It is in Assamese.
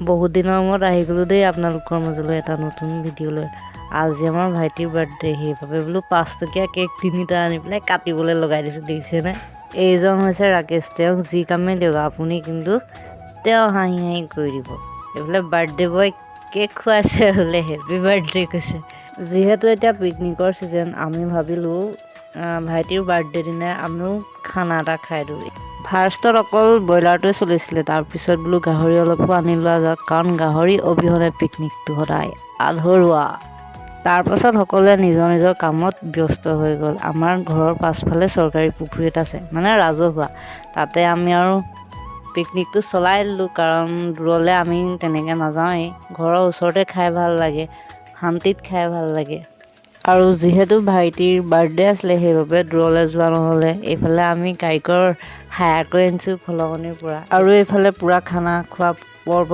বহুত দিনৰ মূৰত আহি গ'লো দেই আপোনালোকৰ মাজলৈ এটা নতুন ভিডিঅ' লৈ। আজি আমাৰ ভাইটিৰ বাৰ্থডে, সেইবাবে বোলো 5 টকীয়া কেক 3টা আনি পেলাই কাটিবলৈ লগাই দিছোঁ, দেখিছেনে? এইজন হৈছে ৰাকেশ। তেওঁক যি কামেই দিয়ক আপুনি কিন্তু তেওঁ হাঁহি হাঁহি কৰি দিব। এইফালে বাৰ্থডে বয় কেক খুৱাইছে, বোলে হেপী বাৰ্থডে কৈছে। যিহেতু এতিয়া পিকনিকৰ ছিজন, আমি ভাবিলোঁ ভাইটিৰ বাৰ্থডে দিনা আমিও খানা এটা খাই দিওঁ। ফাৰ্ষ্টত অকল ব্ৰইলাৰটোৱে চলিছিলে, তাৰপিছত বোলো গাহৰি অলপো আনি লোৱা যাওক, কাৰণ গাহৰি অবিহনে পিকনিকটো সদায় আধৰুৱা। তাৰপাছত সকলোৱে নিজৰ নিজৰ কামত ব্যস্ত হৈ গ'ল। আমাৰ ঘৰৰ পাছফালে চৰকাৰী পুখুৰী এটা আছে, মানে ৰাজহুৱা। তাতে আমি আৰু পিকনিকটো চলাই দিলোঁ, কাৰণ দূৰলৈ আমি তেনেকৈ নাযাওঁৱেই। ঘৰৰ ওচৰতে খাই ভাল লাগে, শান্তিত খাই ভাল লাগে। আৰু যিহেতু ভাইটিৰ বাৰ্থডে আছিলে, সেইবাবে দূৰলৈ যোৱা নহ'লে। এইফালে আমি কাৰিকৰ হায়াৰ কৰি আনিছোঁ ফলঙনিৰ পৰা, আৰু এইফালে পূৰা খানা খোৱা পৰ্ব